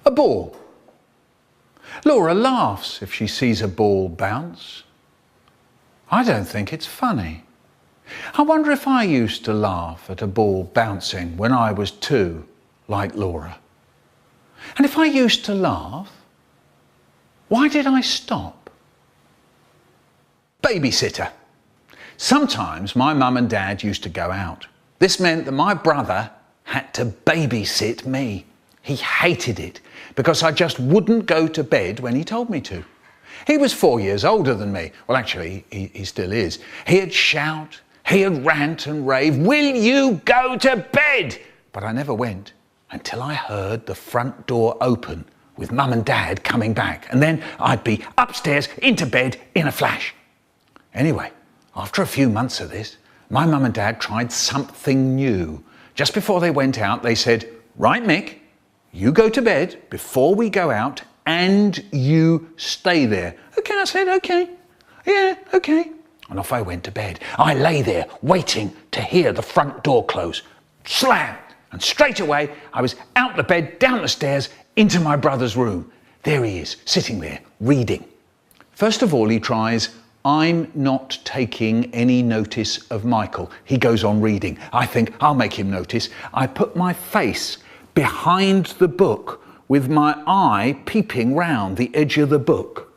A ball. Laura laughs if she sees a ball bounce. I don't think it's funny. I wonder if I used to laugh at a ball bouncing when I was 2, like Laura. And if I used to laugh, why did I stop? Babysitter. Sometimes my mum and dad used to go out. This meant that my brother had to babysit me. He hated it because I just wouldn't go to bed when he told me to. He was 4 years older than me. Well, actually, he still is. He'd shout, he'd rant and rave, "Will you go to bed?" But I never went until I heard the front door open with Mum and Dad coming back. And then I'd be upstairs into bed in a flash. Anyway, after a few months of this, my Mum and Dad tried something new. Just before they went out, they said, "Right, Mick, you go to bed before we go out and you stay there." Okay, I said, okay. Yeah, okay. And off I went to bed. I lay there waiting to hear the front door close. Slam! And straight away, I was out the bed, down the stairs, into my brother's room. There he is, sitting there, reading. First of all, he tries, "I'm not taking any notice of Michael." He goes on reading. I think, I'll make him notice. I put my face behind the book with my eye peeping round the edge of the book.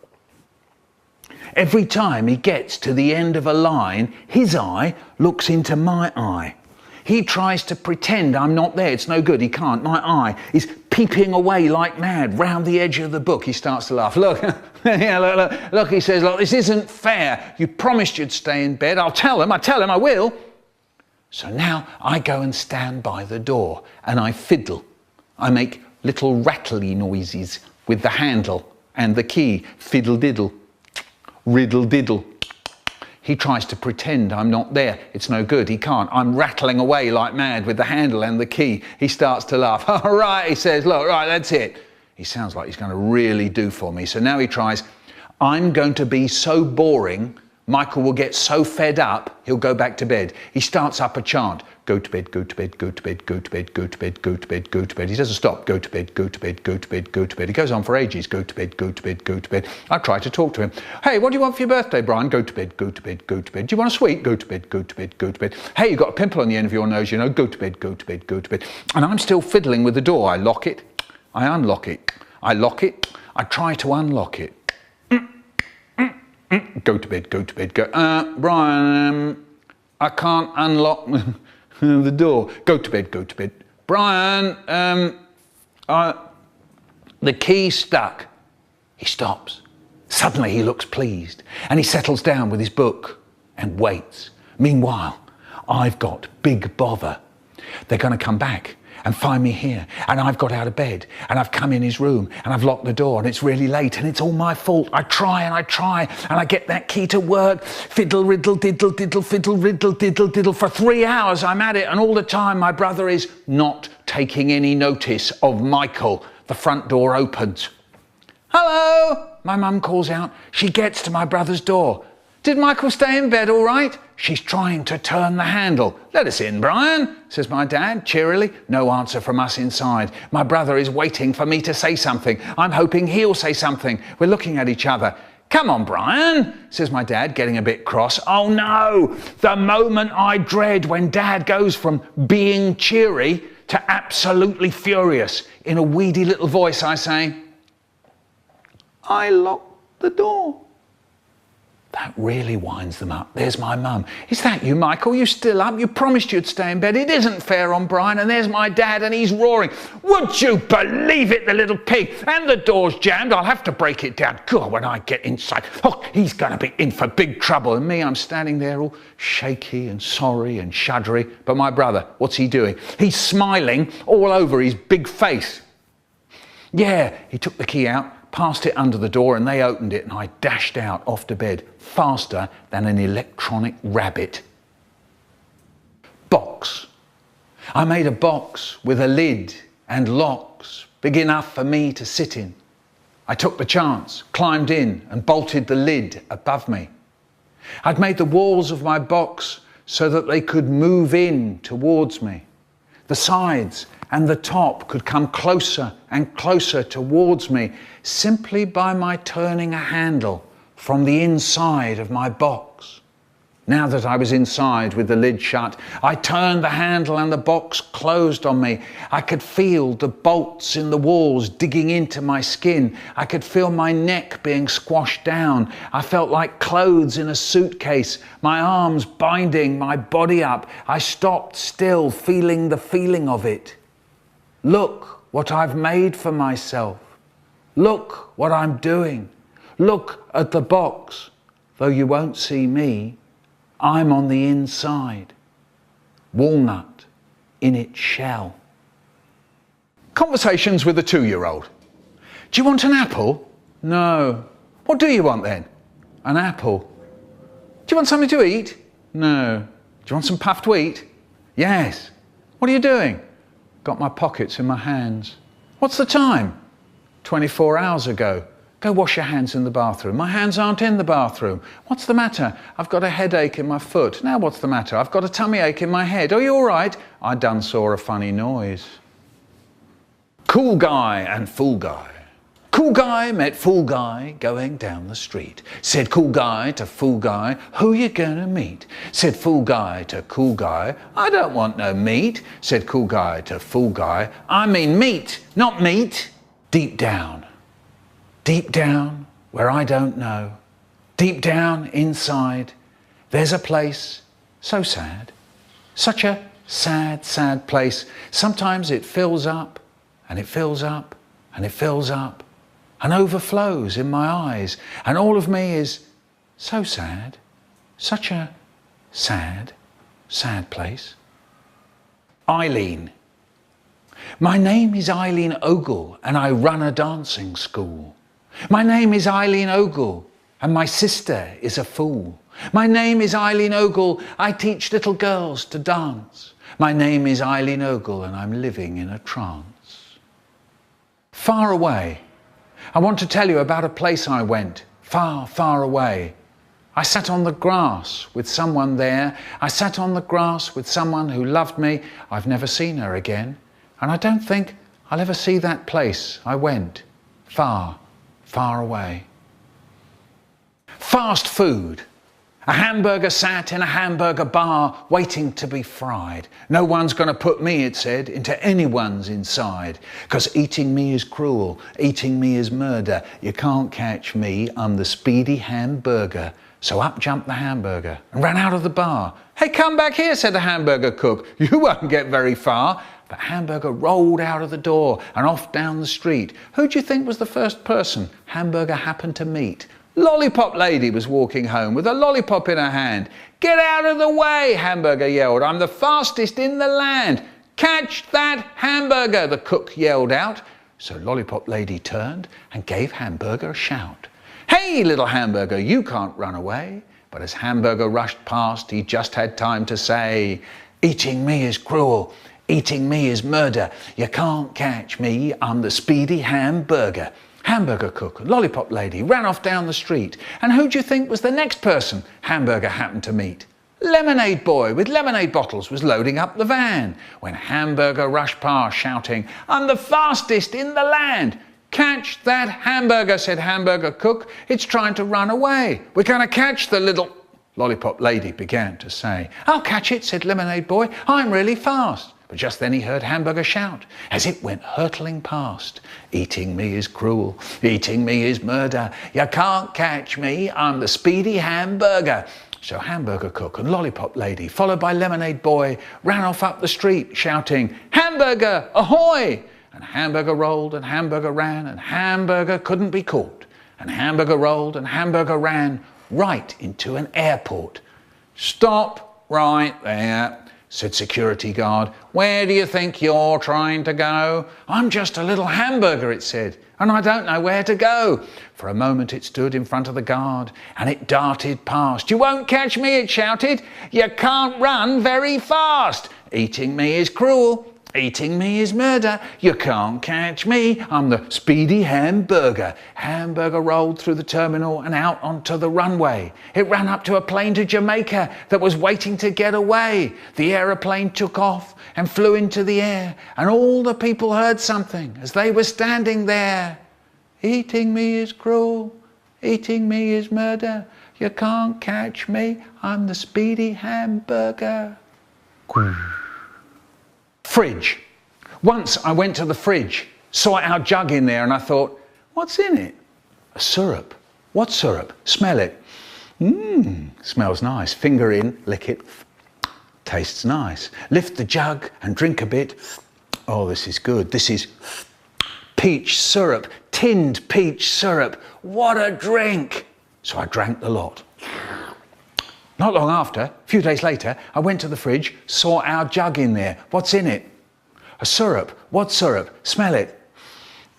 Every time he gets to the end of a line, his eye looks into my eye. He tries to pretend I'm not there. It's no good. He can't. My eye is peeping away like mad round the edge of the book. He starts to laugh. Look, yeah, look, he says, "Look, this isn't fair. You promised you'd stay in bed. I'll tell him, I will." So now I go and stand by the door and I fiddle. I make little rattly noises with the handle and the key. Fiddle diddle, riddle diddle. He tries to pretend I'm not there. It's no good. He can't. I'm rattling away like mad with the handle and the key. He starts to laugh. "All right," he says, "look, right, that's it." He sounds like he's going to really do for me. So now he tries, "I'm going to be so boring, Michael will get so fed up, he'll go back to bed." He starts up a chant. "Go to bed, go to bed, go to bed, go to bed, go to bed, go to bed, go to bed." He doesn't stop. "Go to bed, go to bed, go to bed, go to bed." He goes on for ages. "Go to bed, go to bed, go to bed." I try to talk to him. "Hey, what do you want for your birthday, Brian?" "Go to bed, go to bed, go to bed." "Do you want a sweet?" "Go to bed, go to bed, go to bed." "Hey, you got a pimple on the end of your nose, you know." "Go to bed, go to bed, go to bed." And I'm still fiddling with the door. I lock it. I unlock it. I lock it. I try to unlock it. "Go to bed, go to bed, go." Brian, I can't unlock the door." "Go to bed, go to bed." "Brian, the key's stuck." He stops. Suddenly he looks pleased and he settles down with his book and waits. Meanwhile, I've got big bother. They're going to come back and find me here, and I've got out of bed and I've come in his room and I've locked the door and it's really late and it's all my fault. I try and I get that key to work. Fiddle, riddle, diddle, diddle, fiddle, riddle, diddle, diddle. For 3 hours I'm at it, and all the time my brother is not taking any notice of Michael. The front door opens. "Hello," my mum calls out. She gets to my brother's door. "Did Michael stay in bed all right?" She's trying to turn the handle. "Let us in, Brian," says my dad cheerily. No answer from us inside. My brother is waiting for me to say something. I'm hoping he'll say something. We're looking at each other. "Come on, Brian," says my dad, getting a bit cross. Oh no, the moment I dread when Dad goes from being cheery to absolutely furious. In a weedy little voice I say, "I locked the door." That really winds them up. There's my mum. "Is that you, Michael? You still up? You promised you'd stay in bed. It isn't fair on Brian." And there's my dad and he's roaring, "Would you believe it, the little pig? And the door's jammed. I'll have to break it down. God, when I get inside, oh, he's going to be in for big trouble." And me, I'm standing there all shaky and sorry and shuddery. But my brother, what's he doing? He's smiling all over his big face. Yeah, he took the key out, passed it under the door, and they opened it, and I dashed out off to bed faster than an electronic rabbit. Box. I made a box with a lid and locks big enough for me to sit in. I took the chance, climbed in and bolted the lid above me. I'd made the walls of my box so that they could move in towards me. The sides and the top could come closer and closer towards me simply by my turning a handle from the inside of my box. Now that I was inside with the lid shut, I turned the handle and the box closed on me. I could feel the bolts in the walls digging into my skin. I could feel my neck being squashed down. I felt like clothes in a suitcase, my arms binding my body up. I stopped still, feeling the feeling of it. Look what I've made for myself. Look what I'm doing. Look at the box. Though you won't see me, I'm on the inside. Walnut in its shell. Conversations with a 2-year-old. Do you want an apple? No. What do you want then? An apple. Do you want something to eat? No. Do you want some puffed wheat? Yes. What are you doing? Got my pockets in my hands. What's the time? 24 hours ago. Go wash your hands in the bathroom. My hands aren't in the bathroom. What's the matter? I've got a headache in my foot. Now what's the matter? I've got a tummy ache in my head. Are you all right? I done saw a funny noise. Cool guy and fool guy. Cool guy met fool guy going down the street. Said cool guy to fool guy, who you gonna meet? Said fool guy to cool guy, I don't want no meat. Said cool guy to fool guy, I mean meat, not meat. Deep down where I don't know, deep down inside, there's a place so sad, such a sad, sad place. Sometimes it fills up and it fills up and it fills up and overflows in my eyes, and all of me is so sad, such a sad, sad place. Eileen. My name is Eileen Ogle and I run a dancing school. My name is Eileen Ogle and my sister is a fool. My name is Eileen Ogle, I teach little girls to dance. My name is Eileen Ogle and I'm living in a trance. Far away. I want to tell you about a place I went, far, far away. I sat on the grass with someone there. I sat on the grass with someone who loved me. I've never seen her again. And I don't think I'll ever see that place I went, far, far away. Fast food. A hamburger sat in a hamburger bar waiting to be fried. No one's going to put me, it said, into anyone's inside. 'Cause eating me is cruel, eating me is murder. You can't catch me, I'm the speedy hamburger. So up jumped the hamburger and ran out of the bar. Hey, come back here, said the hamburger cook. You won't get very far. But Hamburger rolled out of the door and off down the street. Who do you think was the first person Hamburger happened to meet? Lollipop lady was walking home with a lollipop in her hand. Get out of the way, Hamburger yelled. I'm the fastest in the land. Catch that hamburger, the cook yelled out. So Lollipop lady turned and gave Hamburger a shout. Hey, little Hamburger, you can't run away. But as Hamburger rushed past, he just had time to say, eating me is cruel. Eating me is murder. You can't catch me, I'm the speedy hamburger. Hamburger cook, lollipop lady, ran off down the street. And who do you think was the next person Hamburger happened to meet? Lemonade boy with lemonade bottles was loading up the van when Hamburger rushed past shouting, I'm the fastest in the land. Catch that hamburger, said Hamburger cook. It's trying to run away. We're going to catch the little... Lollipop lady began to say. I'll catch it, said Lemonade boy. I'm really fast. But just then he heard Hamburger shout as it went hurtling past. Eating me is cruel, eating me is murder. You can't catch me, I'm the speedy hamburger. So Hamburger cook and Lollipop lady, followed by Lemonade boy, ran off up the street shouting, Hamburger, ahoy! And Hamburger rolled and Hamburger ran and Hamburger couldn't be caught. And Hamburger rolled and Hamburger ran right into an airport. Stop right there, said security guard. Where do you think you're trying to go? I'm just a little hamburger, it said, and I don't know where to go. For a moment it stood in front of the guard and it darted past. You won't catch me, it shouted. You can't run very fast. Eating me is cruel. Eating me is murder, you can't catch me, I'm the speedy hamburger. Hamburger rolled through the terminal and out onto the runway. It ran up to a plane to Jamaica that was waiting to get away. The aeroplane took off and flew into the air, and all the people heard something as they were standing there. Eating me is cruel, eating me is murder, you can't catch me, I'm the speedy hamburger. Fridge. Once I went to the fridge, saw our jug in there and I thought, what's in it? A syrup. What syrup? Smell it. Smells nice. Finger in, lick it. Tastes nice. Lift the jug and drink a bit. Oh, this is good. This is peach syrup, tinned peach syrup. What a drink. So I drank the lot. Not long after, a few days later, I went to the fridge, saw our jug in there. What's in it? A syrup. What syrup? Smell it.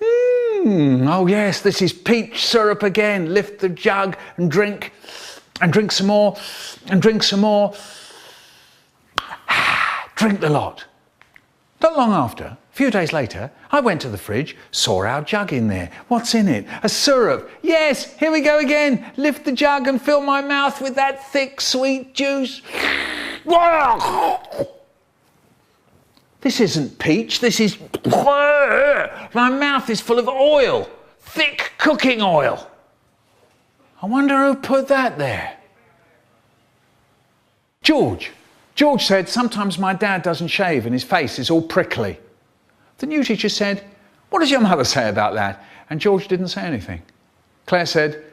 Oh yes, this is peach syrup again. Lift the jug and drink some more, and drink some more. Drink the lot. Not long after, a few days later, I went to the fridge, saw our jug in there. What's in it? A syrup. Yes, here we go again. Lift the jug and fill my mouth with that thick, sweet juice. This isn't peach, this is... My mouth is full of oil, thick cooking oil. I wonder who put that there. George said sometimes my dad doesn't shave and his face is all prickly. The new teacher said, what does your mother say about that? And George didn't say anything. Claire said,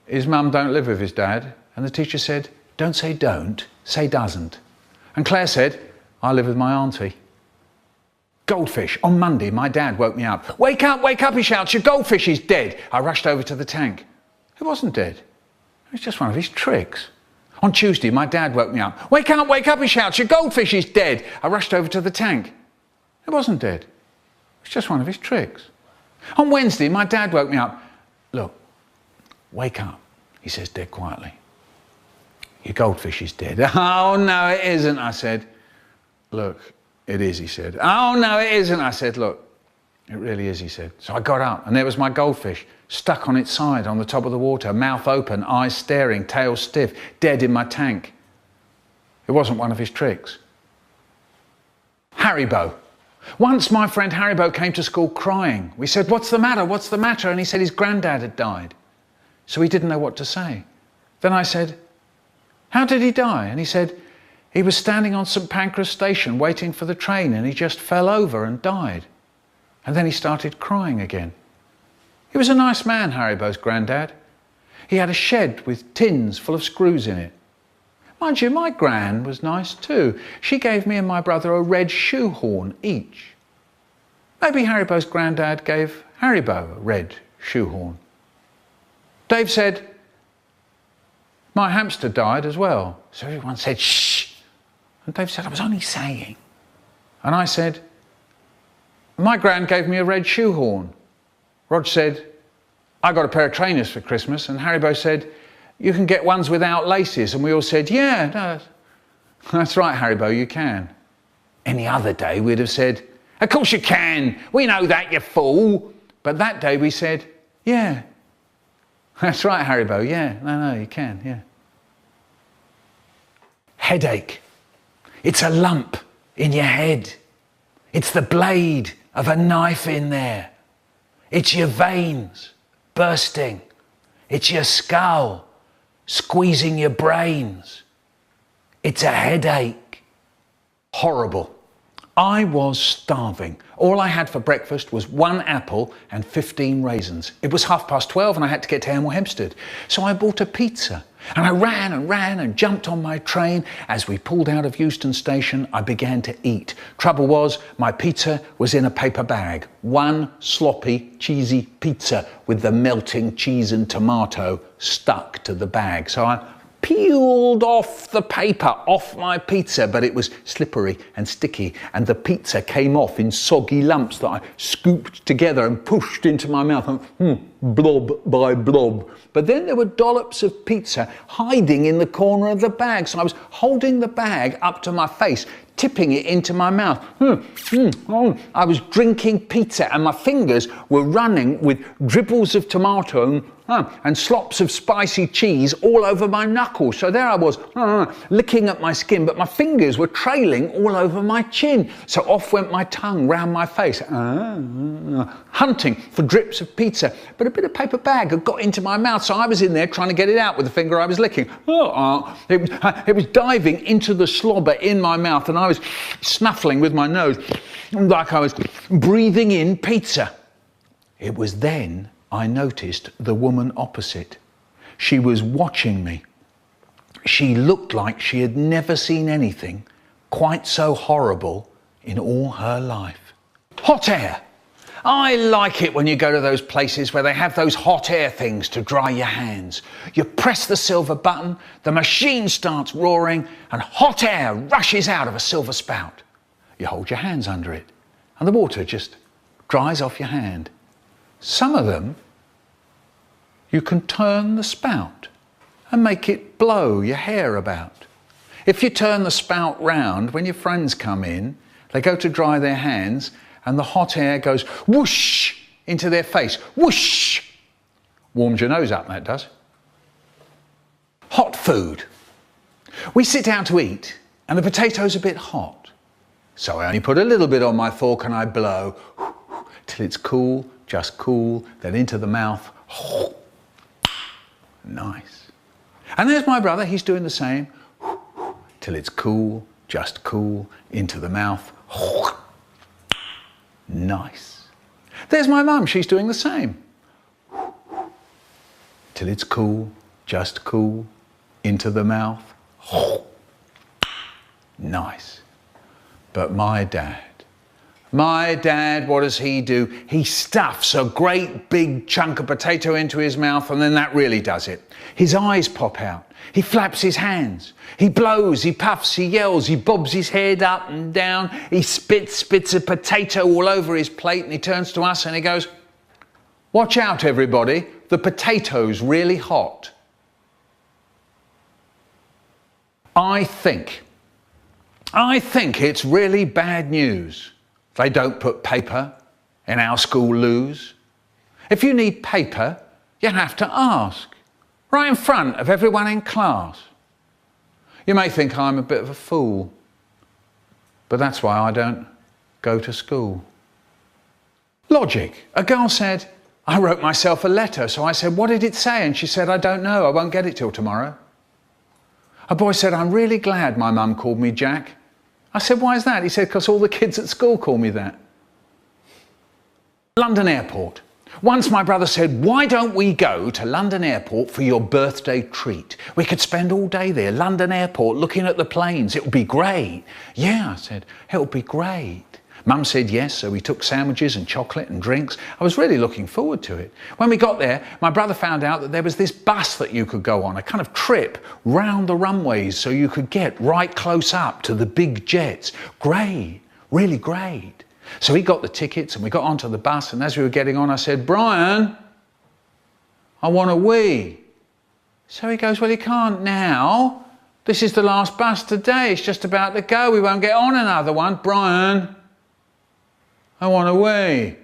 his mum don't live with his dad. And the teacher said, don't say don't, say doesn't. And Claire said, I live with my auntie. Goldfish. On Monday, my dad woke me up. Wake up, he shouts, your goldfish is dead. I rushed over to the tank. It wasn't dead. It was just one of his tricks. On Tuesday, my dad woke me up. Wake up, he shouts, your goldfish is dead. I rushed over to the tank. It wasn't dead. It was just one of his tricks. On Wednesday, my dad woke me up. Look, wake up, he says dead quietly. Your goldfish is dead. Oh, no, it isn't, I said. Look, it is, he said. Oh, no, it isn't, I said. Look, it really is, he said. So I got up and there was my goldfish, stuck on its side on the top of the water, mouth open, eyes staring, tail stiff, dead in my tank. It wasn't one of his tricks. Harrybo. Once my friend Harrybo came to school crying. We said, what's the matter? What's the matter? And he said his granddad had died. So he didn't know what to say. Then I said, how did he die? And he said, he was standing on St Pancras station waiting for the train and he just fell over and died. And then he started crying again. He was a nice man, Harrybo's granddad. He had a shed with tins full of screws in it. Mind you, my gran was nice too. She gave me and my brother a red shoehorn each. Maybe Harrybo's granddad gave Harrybo a red shoehorn. Dave said, my hamster died as well. So everyone said, shh. And Dave said, I was only saying. And I said, my gran gave me a red shoehorn. Rog said, I got a pair of trainers for Christmas. And Harrybo said, you can get ones without laces. And we all said, yeah, no, that's right, Harrybo, you can. Any other day we'd have said, of course you can. We know that, you fool. But that day we said, yeah, that's right, Harrybo. Yeah, no, you can, yeah. Headache. It's a lump in your head. It's the blade of a knife in there. It's your veins bursting. It's your skull squeezing your brains. It's a headache. Horrible. I was starving. All I had for breakfast was 1 apple and 15 raisins. It was 12:30 and I had to get to Hemel Hempstead. So I bought a pizza and I ran and jumped on my train. As we pulled out of Euston Station, I began to eat. Trouble was, my pizza was in a paper bag. One sloppy, cheesy pizza with the melting cheese and tomato stuck to the bag. So I peeled off the paper off my pizza, but it was slippery and sticky and the pizza came off in soggy lumps that I scooped together and pushed into my mouth. And, blob by blob. But then there were dollops of pizza hiding in the corner of the bag. So I was holding the bag up to my face, tipping it into my mouth. I was drinking pizza and my fingers were running with dribbles of tomato and slops of spicy cheese all over my knuckles. So there I was, licking at my skin, but my fingers were trailing all over my chin. So off went my tongue round my face, hunting for drips of pizza. But a bit of paper bag had got into my mouth, so I was in there trying to get it out with the finger I was licking. It was diving into the slobber in my mouth, and I was snuffling with my nose like I was breathing in pizza. It was then I noticed the woman opposite. She was watching me. She looked like she had never seen anything quite so horrible in all her life. Hot air. I like it when you go to those places where they have those hot air things to dry your hands. You press the silver button, the machine starts roaring, and hot air rushes out of a silver spout. You hold your hands under it, and the water just dries off your hand. Some of them, you can turn the spout and make it blow your hair about. If you turn the spout round, when your friends come in, they go to dry their hands and the hot air goes whoosh into their face. Whoosh! Warms your nose up, that does. Hot food. We sit down to eat and the potato's a bit hot. So I only put a little bit on my fork and I blow till it's cool, just cool, then into the mouth. Nice. And there's my brother, he's doing the same. Till it's cool, just cool, into the mouth. Nice. There's my mum, she's doing the same. Till it's cool, just cool, into the mouth. Nice. But my dad, what does he do? He stuffs a great big chunk of potato into his mouth, and then that really does it. His eyes pop out. He flaps his hands. He blows, he puffs, he yells, he bobs his head up and down. He spits a potato all over his plate, and he turns to us and he goes, "Watch out, everybody, the potato's really hot." I think it's really bad news. They don't put paper in our school loos. If you need paper, you have to ask, right in front of everyone in class. You may think I'm a bit of a fool, but that's why I don't go to school. Logic. A girl said, "I wrote myself a letter." So I said, "What did it say?" And she said, "I don't know, I won't get it till tomorrow." A boy said, "I'm really glad my mum called me Jack." I said, "Why is that?" He said, "Because all the kids at school call me that." London Airport. Once my brother said, "Why don't we go to London Airport for your birthday treat? We could spend all day there, London Airport, looking at the planes. It would be great." "Yeah," I said, "it would be great." Mum said yes, so we took sandwiches and chocolate and drinks. I was really looking forward to it. When we got there, my brother found out that there was this bus that you could go on, a kind of trip round the runways so you could get right close up to the big jets. Great, really great. So he got the tickets and we got onto the bus, and as we were getting on, I said, "Brian, I want a wee." So he goes, "Well, you can't now. This is the last bus today. It's just about to go. We won't get on another one." "Brian, I want a wee."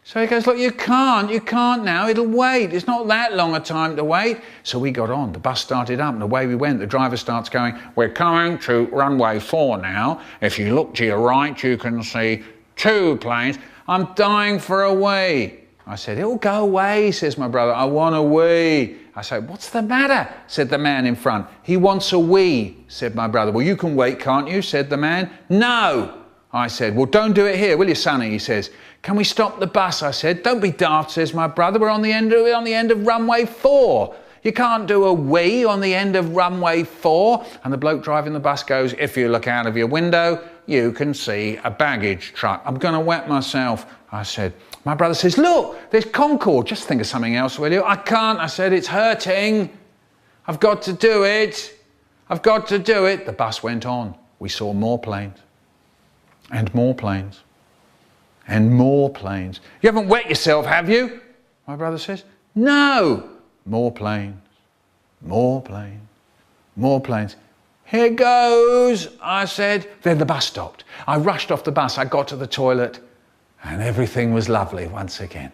So he goes, "Look, you can't now. It'll wait. It's not that long a time to wait." So we got on. The bus started up and away we went. The driver starts going, "We're coming to runway 4 now. If you look to your right, you can see 2 planes. I'm dying for a wee." I said, "It'll go away," says my brother. "I want a wee." I said, "What's the matter?" said the man in front. "He wants a wee," said my brother. "Well, you can wait, can't you?" said the man. "No." I said, "Well, don't do it here, will you, Sonny?" He says. "Can we stop the bus?" I said. "Don't be daft," says my brother. "We're on the end of runway 4. You can't do a wee on the end of runway 4. And the bloke driving the bus goes, "If you look out of your window, you can see a baggage truck." "I'm going to wet myself," I said. My brother says, "Look, there's Concorde. Just think of something else, will you?" "I can't," I said. "It's hurting. I've got to do it. I've got to do it." The bus went on. We saw more planes. And more planes. And more planes. "You haven't wet yourself, have you?" My brother says, no. More planes, more planes, more planes. Here goes, I said. Then the bus stopped. I rushed off the bus. I got to the toilet and everything was lovely once again.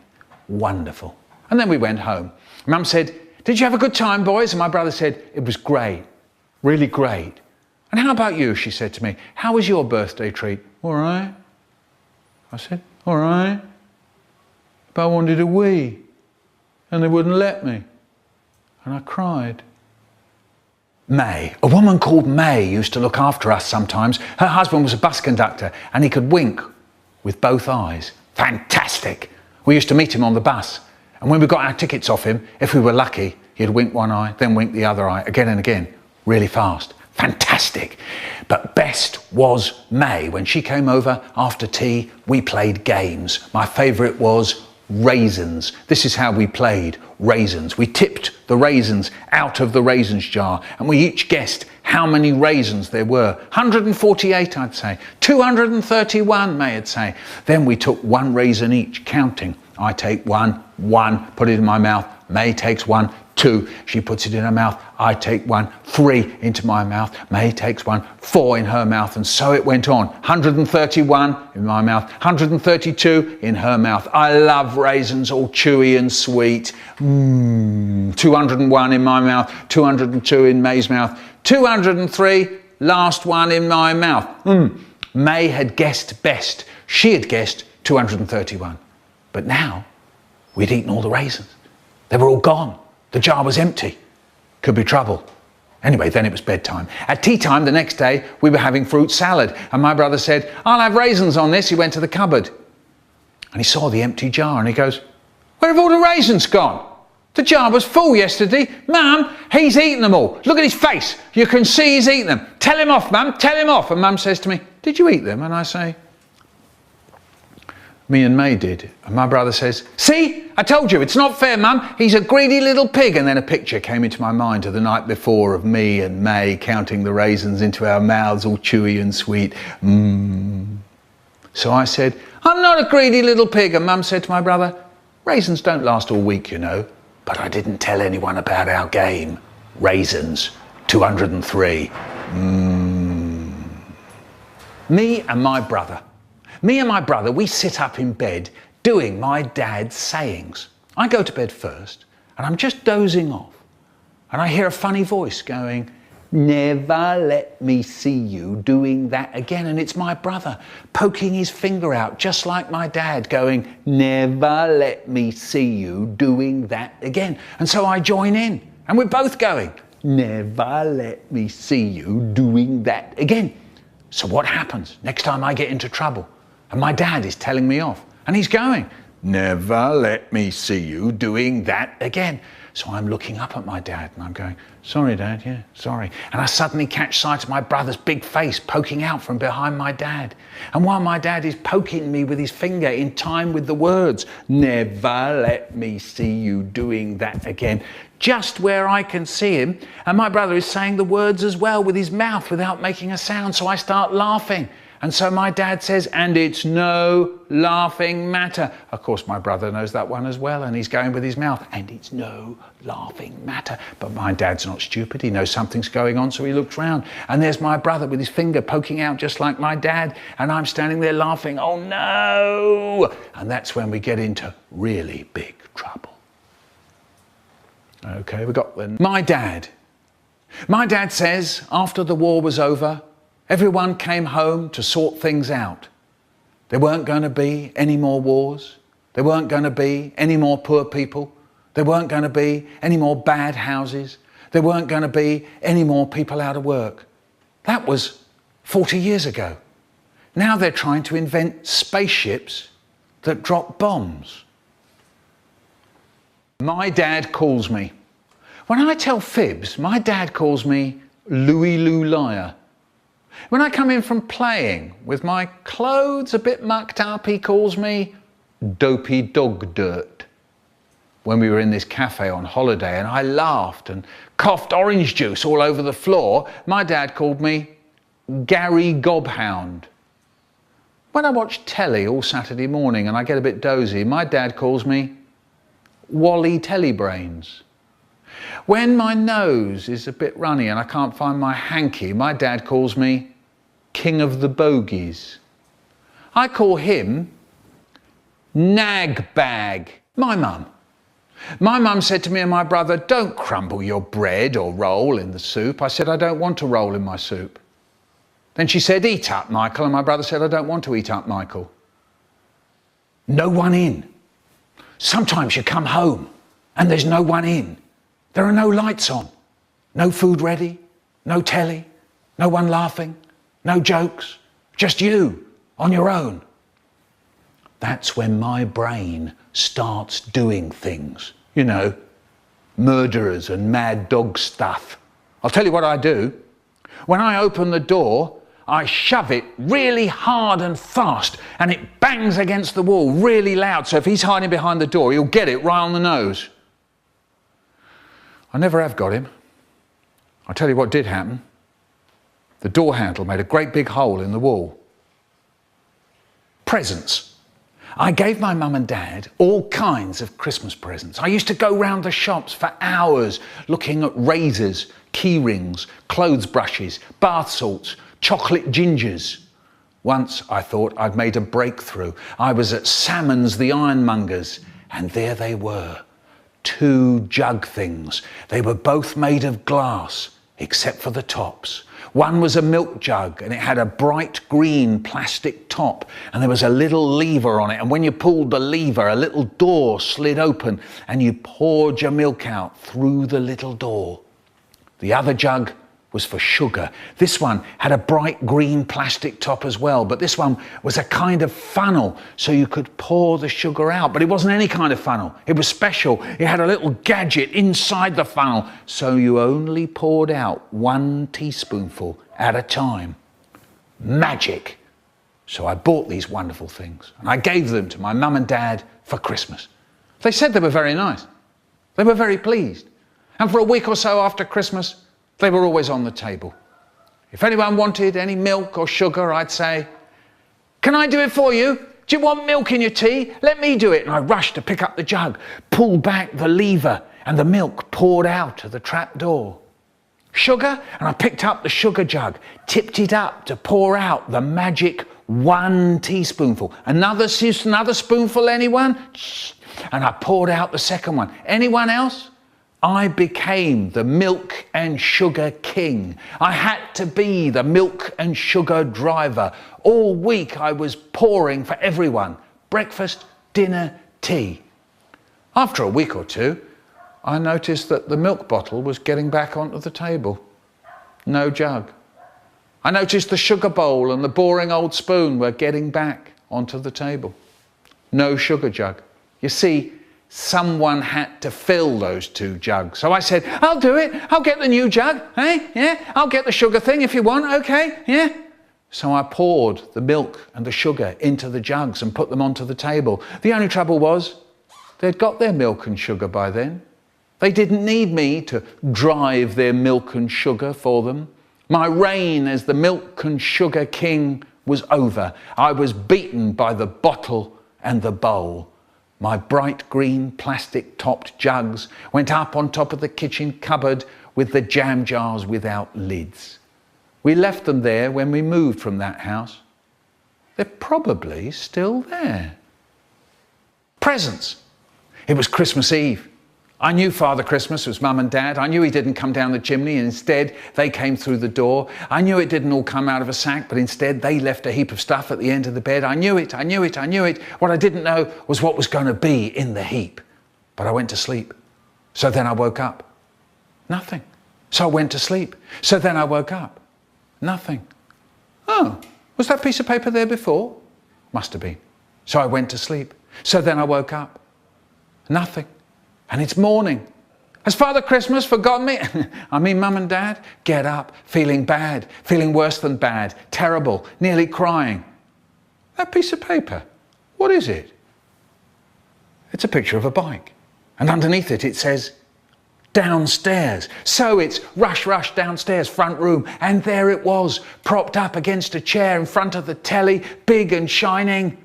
Wonderful. And then we went home. Mum said, did you have a good time, boys? And my brother said, it was great, really great. And how about you? She said to me, how was your birthday treat? All right. I said, all right. But I wanted a wee and they wouldn't let me. And I cried. May, a woman called May, used to look after us sometimes. Her husband was a bus conductor and he could wink with both eyes. Fantastic. We used to meet him on the bus. And when we got our tickets off him, if we were lucky, he'd wink one eye, then wink the other eye, again and again, really fast. Fantastic. But best was May. When she came over after tea, we played games. My favourite was raisins. This is how we played raisins. We tipped the raisins out of the raisins jar and we each guessed how many raisins there were. 148, I'd say. 231, May'd say. Then we took one raisin each, counting. I take one, put it in my mouth. May takes one, 2. She puts it in her mouth. I take one, 3 into my mouth. May takes one, 4 in her mouth. And so it went on. 131 in my mouth, 132 in her mouth. I love raisins, all chewy and sweet. 201 in my mouth, 202 in May's mouth, 203, last one in my mouth. May had guessed best. She had guessed 231. But now we'd eaten all the raisins. They were all gone. The jar was empty. Could be trouble. Anyway, then it was bedtime. At tea time the next day, we were having fruit salad and my brother said, I'll have raisins on this. He went to the cupboard and he saw the empty jar and he goes, where have all the raisins gone? The jar was full yesterday. Mum, he's eaten them all. Look at his face. You can see he's eaten them. Tell him off, Mum, tell him off. And Mum says to me, did you eat them? And I say, me and May did. And my brother says, see, I told you, it's not fair, Mum. He's a greedy little pig. And then a picture came into my mind of the night before of me and May counting the raisins into our mouths, all chewy and sweet. So I said, I'm not a greedy little pig. And Mum said to my brother, raisins don't last all week, you know. But I didn't tell anyone about our game. Raisins, 203. Me and my brother. Me and my brother, we sit up in bed doing my dad's sayings. I go to bed first and I'm just dozing off and I hear a funny voice going, never let me see you doing that again. And it's my brother poking his finger out just like my dad going, never let me see you doing that again. And so I join in and we're both going, never let me see you doing that again. So what happens next time I get into trouble? And my dad is telling me off and he's going, never let me see you doing that again. So I'm looking up at my dad and I'm going, sorry, Dad, yeah, sorry. And I suddenly catch sight of my brother's big face poking out from behind my dad. And while my dad is poking me with his finger in time with the words, never let me see you doing that again, just where I can see him. And my brother is saying the words as well with his mouth without making a sound. So I start laughing. And so my dad says, and it's no laughing matter. Of course, my brother knows that one as well, and he's going with his mouth, and it's no laughing matter. But my dad's not stupid. He knows something's going on, so he looks round. And there's my brother with his finger poking out just like my dad, and I'm standing there laughing, oh no! And that's when we get into really big trouble. Okay, we got then. My dad says after the war was over, everyone came home to sort things out. There weren't going to be any more wars. There weren't going to be any more poor people. There weren't going to be any more bad houses. There weren't going to be any more people out of work. That was 40 years ago. Now they're trying to invent spaceships that drop bombs. My dad calls me. When I tell fibs, my dad calls me Louie Lou Liar. When I come in from playing with my clothes a bit mucked up, he calls me Dopey Dog Dirt. When we were in this cafe on holiday and I laughed and coughed orange juice all over the floor, my dad called me Gary Gobhound. When I watch telly all Saturday morning and I get a bit dozy, my dad calls me Wally Telly brains. When my nose is a bit runny and I can't find my hanky, my dad calls me King of the Bogies. I call him Nag Bag. My mum. My mum said to me and my brother, don't crumble your bread or roll in the soup. I said, I don't want to roll in my soup. Then she said, eat up, Michael. And my brother said, I don't want to eat up, Michael. No one in. Sometimes you come home and there's no one in. There are no lights on, no food ready, no telly, no one laughing, no jokes, just you on your own. That's when my brain starts doing things, you know, murderers and mad dog stuff. I'll tell you what I do. When I open the door, I shove it really hard and fast and it bangs against the wall really loud. So if he's hiding behind the door, he'll get it right on the nose. I never have got him. I'll tell you what did happen. The door handle made a great big hole in the wall. Presents. I gave my mum and dad all kinds of Christmas presents. I used to go round the shops for hours looking at razors, key rings, clothes brushes, bath salts, chocolate gingers. Once I thought I'd made a breakthrough. I was at Salmon's the Ironmonger's and there they were. 2 jug things. They were both made of glass, except for the tops. One was a milk jug and it had a bright green plastic top and there was a little lever on it, and when you pulled the lever, a little door slid open and you poured your milk out through the little door. The other jug was for sugar. This one had a bright green plastic top as well, but this one was a kind of funnel so you could pour the sugar out. But it wasn't any kind of funnel. It was special. It had a little gadget inside the funnel, so you only poured out 1 teaspoonful at a time. Magic. So I bought these wonderful things and I gave them to my mum and dad for Christmas. They said they were very nice. They were very pleased. And for a week or so after Christmas, they were always on the table. If anyone wanted any milk or sugar, I'd say, can I do it for you? Do you want milk in your tea? Let me do it. And I rushed to pick up the jug, pulled back the lever, and the milk poured out of the trap door. Sugar? And I picked up the sugar jug, tipped it up to pour out the magic 1 teaspoonful. Another spoonful, anyone? Shh. And I poured out the second one. Anyone else? I became the milk and sugar king. I had to be the milk and sugar driver. All week I was pouring for everyone. Breakfast, dinner, tea. After a week or two, I noticed that the milk bottle was getting back onto the table. No jug. I noticed the sugar bowl and the boring old spoon were getting back onto the table. No sugar jug. You see, someone had to fill those 2 jugs. So I said, I'll do it. I'll get the new jug. Hey, yeah, I'll get the sugar thing if you want. Okay, yeah. So I poured the milk and the sugar into the jugs and put them onto the table. The only trouble was they'd got their milk and sugar by then. They didn't need me to drive their milk and sugar for them. My reign as the milk and sugar king was over. I was beaten by the bottle and the bowl. My bright green plastic topped jugs went up on top of the kitchen cupboard with the jam jars without lids. We left them there when we moved from that house. They're probably still there. Presents. It was Christmas Eve. I knew Father Christmas was Mum and Dad. I knew he didn't come down the chimney and instead they came through the door. I knew it didn't all come out of a sack, but instead they left a heap of stuff at the end of the bed. I knew it. What I didn't know was what was going to be in the heap. But I went to sleep. So then I woke up. Nothing. So I went to sleep. So then I woke up. Nothing. Oh, was that piece of paper there before? Must have been. So I went to sleep. So then I woke up. Nothing. And it's morning. Has Father Christmas forgotten me? I mean, Mum and Dad, get up, feeling bad, feeling worse than bad, terrible, nearly crying. That piece of paper, what is it? It's a picture of a bike. And underneath it, it says, downstairs. So it's rush, rush downstairs, front room. And there it was, propped up against a chair in front of the telly, big and shining.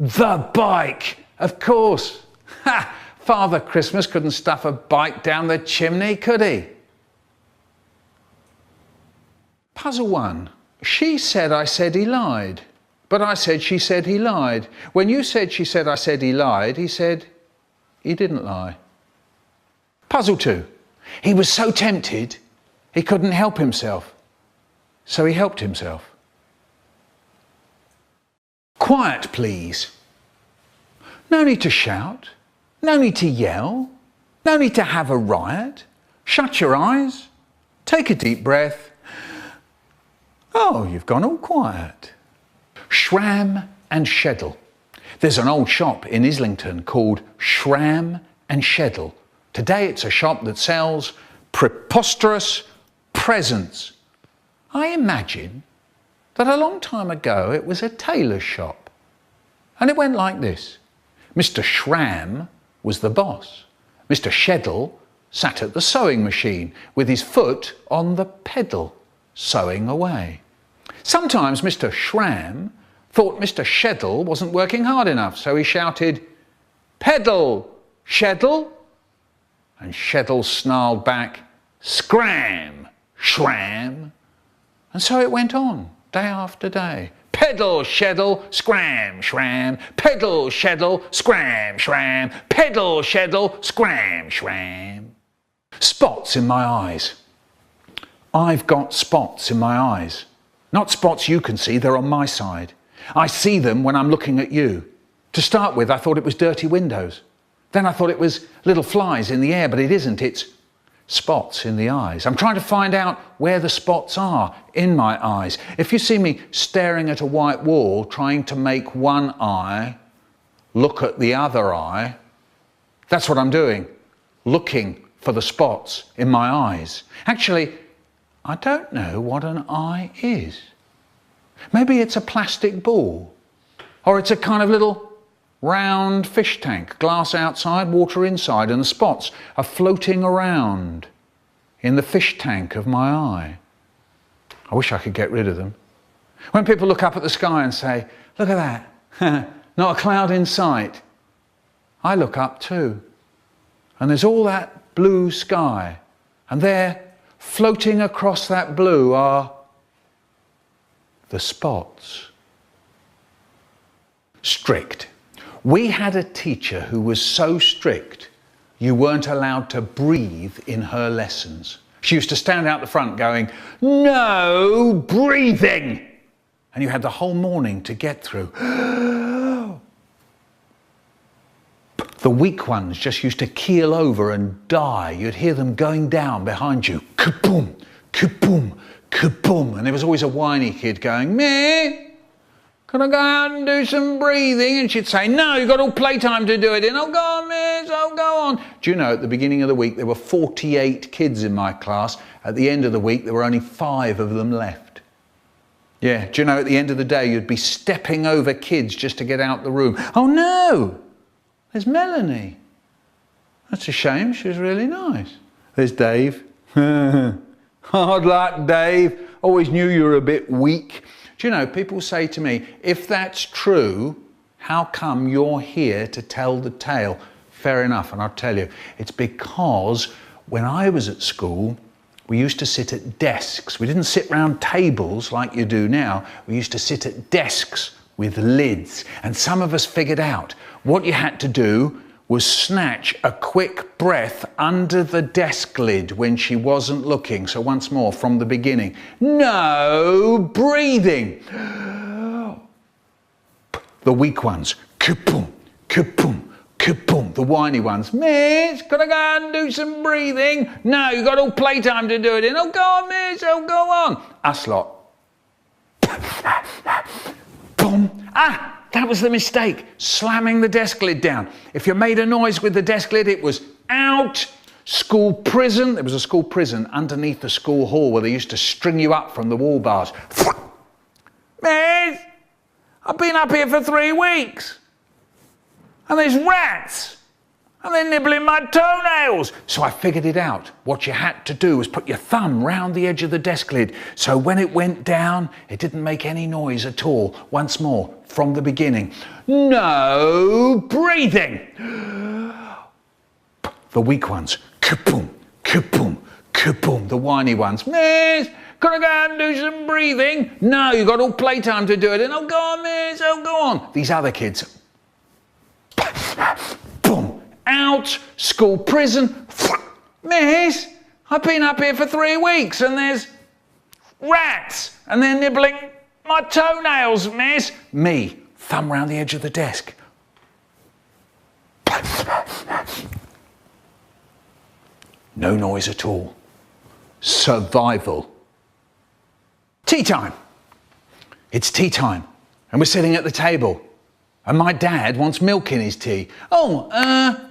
The bike, of course. Ha! Father Christmas couldn't stuff a bike down the chimney, could he? Puzzle 1. She said I said he lied, but I said she said he lied. When you said she said I said he lied, he said he didn't lie. Puzzle 2. He was so tempted, he couldn't help himself, so he helped himself. Quiet, please. No need to shout, no need to yell, no need to have a riot. Shut your eyes, take a deep breath. Oh, you've gone all quiet. Schram and Scheddle. There's an old shop in Islington called Schram and Scheddle. Today it's a shop that sells preposterous presents. I imagine that a long time ago it was a tailor's shop. And it went like this. Mr. Schram was the boss. Mr. Scheddle sat at the sewing machine with his foot on the pedal, sewing away. Sometimes Mr. Schram thought Mr. Scheddle wasn't working hard enough, so he shouted, "Pedal, Scheddle!" And Scheddle snarled back, "Scram, Schram!" And so it went on, day after day. Pedal, Scheddle, scram, schram. Pedal, Scheddle, scram, schram. Pedal, Scheddle, scram, schram. Spots in my eyes. I've got spots in my eyes. Not spots you can see, they're on my side. I see them when I'm looking at you. To start with, I thought it was dirty windows. Then I thought it was little flies in the air, but it isn't. It's spots in the eyes. I'm trying to find out where the spots are in my eyes. If you see me staring at a white wall, trying to make one eye look at the other eye, that's what I'm doing, looking for the spots in my eyes. Actually, I don't know what an eye is. Maybe it's a plastic ball, or it's a kind of little round fish tank, glass outside, water inside, and the spots are floating around in the fish tank of my eye. I wish I could get rid of them. When people look up at the sky and say, "Look at that, not a cloud in sight," I look up too. And there's all that blue sky, and there, floating across that blue, are the spots. Strict. We had a teacher who was so strict you weren't allowed to breathe in her lessons. She used to stand out the front going, "No breathing!" And you had the whole morning to get through. The weak ones just used to keel over and die. You'd hear them going down behind you. Kaboom, kaboom, kaboom. And there was always a whiny kid going, "Meh, can I go out and do some breathing?" And she'd say, "No, you've got all playtime to do it in." "Oh, go on, miss, oh, go on." Do you know, at the beginning of the week, there were 48 kids in my class. At the end of the week, there were only 5 of them left. Yeah, do you know, at the end of the day, you'd be stepping over kids just to get out the room. "Oh, no, there's Melanie. That's a shame, she was really nice." "There's Dave." "Hard luck, Dave. Always knew you were a bit weak." Do you know, people say to me, "If that's true, how come you're here to tell the tale?" Fair enough, and I'll tell you. It's because when I was at school, we used to sit at desks. We didn't sit round tables like you do now. We used to sit at desks with lids. And some of us figured out what you had to do was snatch a quick breath under the desk lid when she wasn't looking. So once more, from the beginning. No breathing. The weak ones. Kaboom, kaboom, kaboom. The whiny ones. "Miss, can I go out and do some breathing?" "No, you've got all playtime to do it in." "Oh, go on, miss, oh, go on." Us lot. Boom. Ah! That was the mistake, slamming the desk lid down. If you made a noise with the desk lid, it was out. School prison. There was a school prison underneath the school hall where they used to string you up from the wall bars. "Miss, I've been up here for 3 weeks. And there's rats. And they're nibbling my toenails." So I figured it out. What you had to do was put your thumb round the edge of the desk lid. So when it went down, it didn't make any noise at all. Once more, from the beginning. No breathing. The weak ones, kaboom, kaboom, kaboom. The whiny ones, miss, can I go out and do some breathing? No, you've got all playtime to do it. And oh, go on, miss, oh, go on. These other kids, boom, out, school, prison. Miss, I've been up here for 3 weeks and there's rats and they're nibbling my toenails, miss. Me, thumb round the edge of the desk. No noise at all. Survival. Tea time. It's tea time and we're sitting at the table and my dad wants milk in his tea. Oh,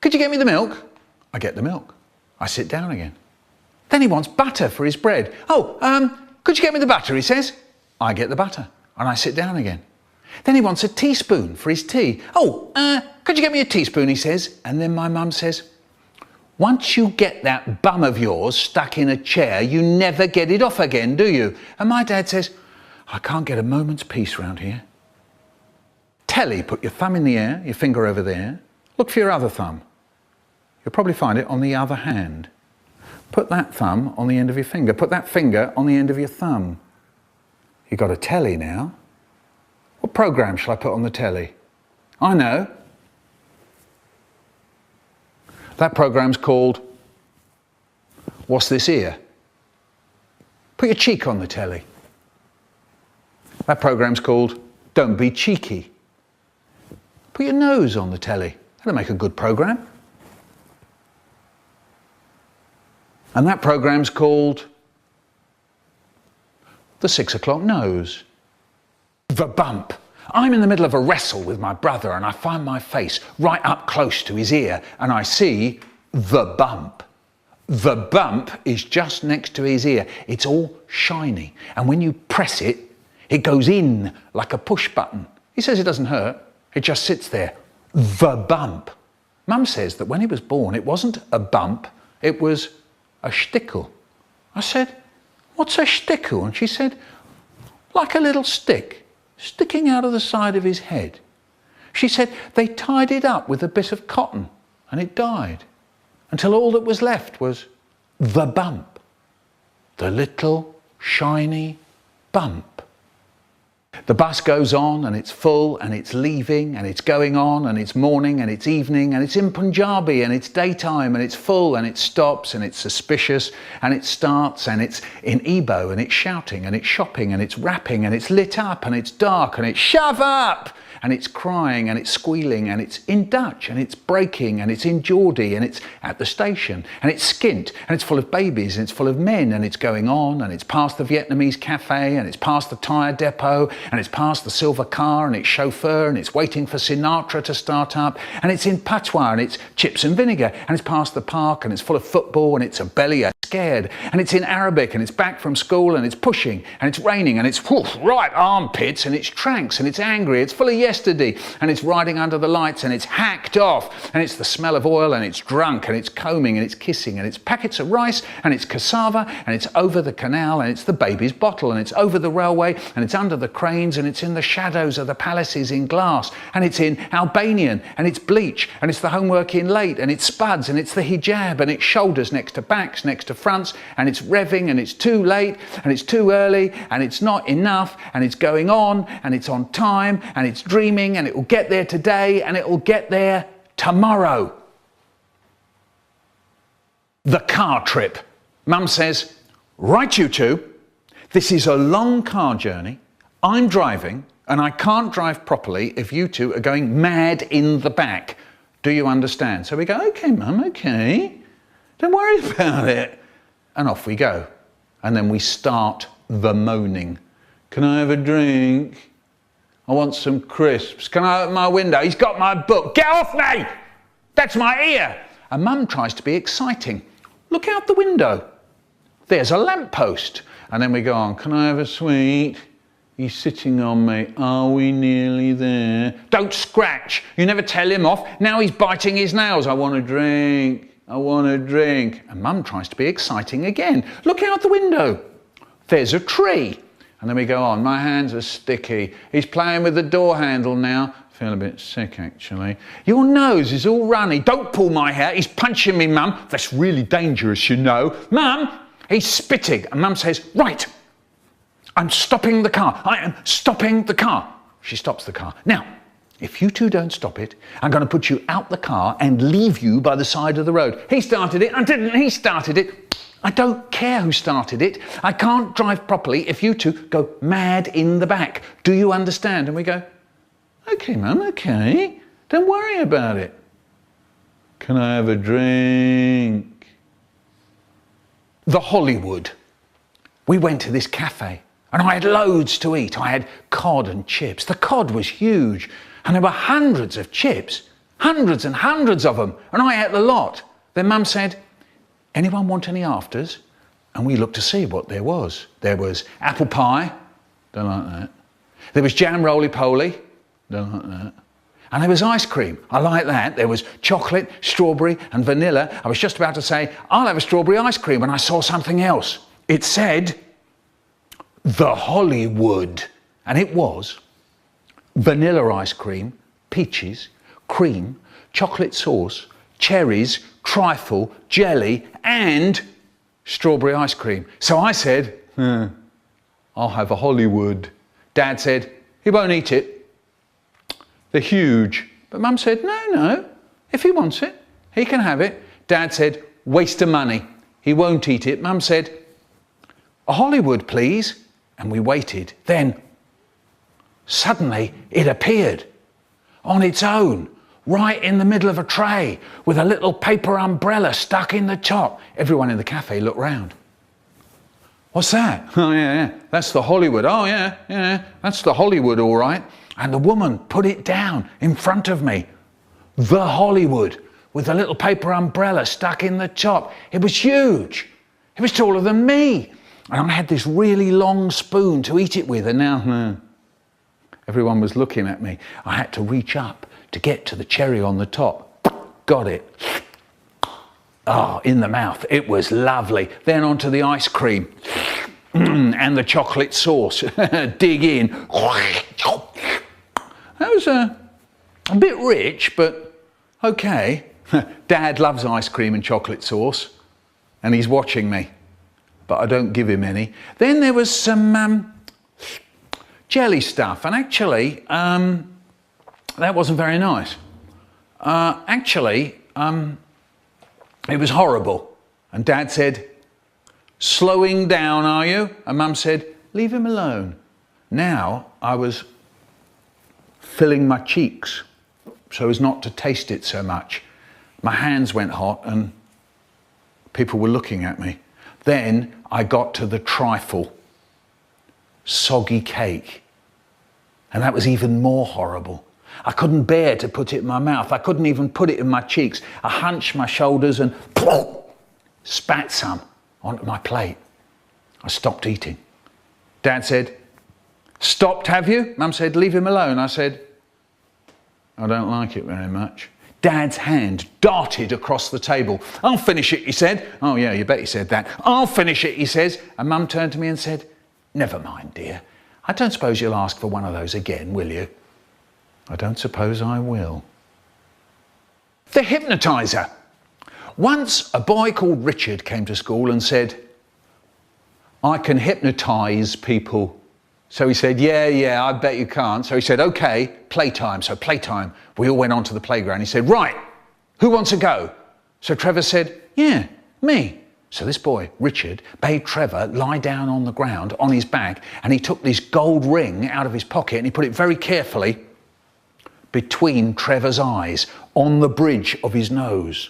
could you get me the milk? I get the milk. I sit down again. Then he wants butter for his bread. Oh, could you get me the butter, he says. I get the butter and I sit down again. Then he wants a teaspoon for his tea. Oh, could you get me a teaspoon, he says. And then my mum says, once you get that bum of yours stuck in a chair, you never get it off again, do you? And my dad says, I can't get a moment's peace round here. Telly, put your thumb in the air, your finger over there. Look for your other thumb. You'll probably find it on the other hand. Put that thumb on the end of your finger. Put that finger on the end of your thumb. You've got a telly now. What programme shall I put on the telly? I know. That programme's called What's This Ear? Put your cheek on the telly. That programme's called Don't Be Cheeky. Put your nose on the telly. That'll make a good programme. And that programme's called The 6 o'clock Nose. The bump. I'm in the middle of a wrestle with my brother and I find my face right up close to his ear and I see the bump. The bump is just next to his ear. It's all shiny and when you press it, it goes in like a push button. He says it doesn't hurt, it just sits there. The bump. Mum says that when he was born it wasn't a bump, it was a shtickle. I said, what's a shtickle? And she said, like a little stick sticking out of the side of his head. She said they tied it up with a bit of cotton and it died until all that was left was the bump. The little shiny bump. The bus goes on and it's full and it's leaving and it's going on and it's morning and it's evening and it's in Punjabi and it's daytime and it's full and it stops and it's suspicious and it starts and it's in Igbo and it's shouting and it's shopping and it's rapping and it's lit up and it's dark and it's shove up and it's crying and it's squealing and it's in Dutch and it's breaking and it's in Geordie and it's at the station and it's skint and it's full of babies and it's full of men and it's going on and it's past the Vietnamese cafe and it's past the tyre depot and it's past the silver car and its chauffeur and it's waiting for Sinatra to start up and it's in patois and it's chips and vinegar and it's past the park and it's full of football and it's a belly scared and it's in Arabic and it's back from school and it's pushing and it's raining and it's right armpits and it's tranks and it's angry, it's full of yesterday and it's riding under the lights and it's hacked off and it's the smell of oil and it's drunk and it's combing and it's kissing and it's packets of rice and it's cassava and it's over the canal and it's the baby's bottle and it's over the railway and it's under the cranes and it's in the shadows of the palaces in glass and it's in Albanian and it's bleach and it's the homework in late and it's spuds and it's the hijab and it's shoulders next to backs next to fronts and it's revving and it's too late and it's too early and it's not enough and it's going on and it's on time and it's dreaming and it will get there today and it will get there tomorrow. The car trip. Mum says, right you two, this is a long car journey. I'm driving and I can't drive properly if you two are going mad in the back. Do you understand? So we go, okay Mum, okay. Don't worry about it. And off we go. And then we start the moaning. Can I have a drink? I want some crisps. Can I open my window? He's got my book. Get off me! That's my ear! And Mum tries to be exciting. Look out the window. There's a lamppost. And then we go on, can I have a sweet? He's sitting on me. Are we nearly there? Don't scratch. You never tell him off. Now he's biting his nails. I want a drink. I want a drink. And Mum tries to be exciting again. Look out the window. There's a tree. And then we go on. My hands are sticky. He's playing with the door handle now. feel a bit sick, actually. Your nose is all runny. Don't pull my hair. He's punching me, Mum. That's really dangerous, you know. Mum, he's spitting. And Mum says, right, I'm stopping the car. I am stopping the car. She stops the car. Now, if you two don't stop it, I'm going to put you out the car and leave you by the side of the road. He started it. I didn't. He started it. I don't care who started it. I can't drive properly if you two go mad in the back. Do you understand? And we go, OK, Mum, OK. Don't worry about it. Can I have a drink? The Hollywood. We went to this cafe and I had loads to eat. I had cod and chips. The cod was huge and there were hundreds of chips, hundreds and hundreds of them. And I ate the lot. Then Mum said, anyone want any afters? And we looked to see what there was. There was apple pie. Don't like that. There was jam roly-poly. Don't like that. And there was ice cream. I like that. There was chocolate, strawberry and vanilla. I was just about to say, I'll have a strawberry ice cream when I saw something else. It said, the Hollywood. And it was vanilla ice cream, peaches, cream, chocolate sauce, cherries, trifle, jelly and strawberry ice cream. So I said, I'll have a Hollywood. Dad said, he won't eat it. They're huge. But Mum said, no, if he wants it, he can have it. Dad said, waste of money. He won't eat it. Mum said, a Hollywood, please. And we waited. Then, suddenly, it appeared on its own, right in the middle of a tray, with a little paper umbrella stuck in the top. Everyone in the cafe looked round. What's that? Oh, yeah, that's the Hollywood. Oh, yeah, that's the Hollywood, all right. And the woman put it down in front of me. The Hollywood, with a little paper umbrella stuck in the top. It was huge. It was taller than me. And I had this really long spoon to eat it with, and now everyone was looking at me. I had to reach up to get to the cherry on the top. Got it. Oh, in the mouth. It was lovely. Then onto the ice cream and the chocolate sauce. Dig in. That was a bit rich, but okay. Dad loves ice cream and chocolate sauce, and he's watching me, but I don't give him any. Then there was some jelly stuff, and actually, that wasn't very nice. It was horrible. And Dad said, slowing down, are you? And Mum said, leave him alone. Now I was filling my cheeks so as not to taste it so much. My hands went hot and people were looking at me. Then I got to the trifle, soggy cake. And that was even more horrible. I couldn't bear to put it in my mouth. I couldn't even put it in my cheeks. I hunched my shoulders and spat some onto my plate. I stopped eating. Dad said, stopped, have you? Mum said, leave him alone. I said, I don't like it very much. Dad's hand darted across the table. I'll finish it, he said. Oh yeah, you bet he said that. I'll finish it, he says. And Mum turned to me and said, never mind, dear. I don't suppose you'll ask for one of those again, will you? I don't suppose I will. The Hynotizer. Once a boy called Richard came to school and said, I can hypnotise people. So he said, yeah, I bet you can't. So he said, okay, playtime. So playtime. We all went onto the playground. He said, right, who wants to go? So Trevor said, yeah, me. So this boy, Richard, bade Trevor lie down on the ground on his back, and he took this gold ring out of his pocket and he put it very carefully between Trevor's eyes, on the bridge of his nose.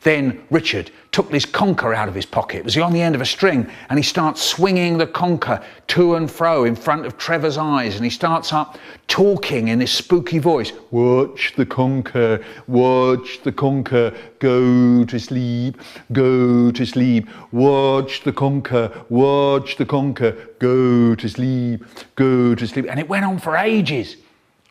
Then Richard took this conker out of his pocket. It was on the end of a string, and he starts swinging the conker to and fro in front of Trevor's eyes, and he starts up talking in this spooky voice. Watch the conker, go to sleep, go to sleep. Watch the conker, go to sleep, go to sleep. And it went on for ages.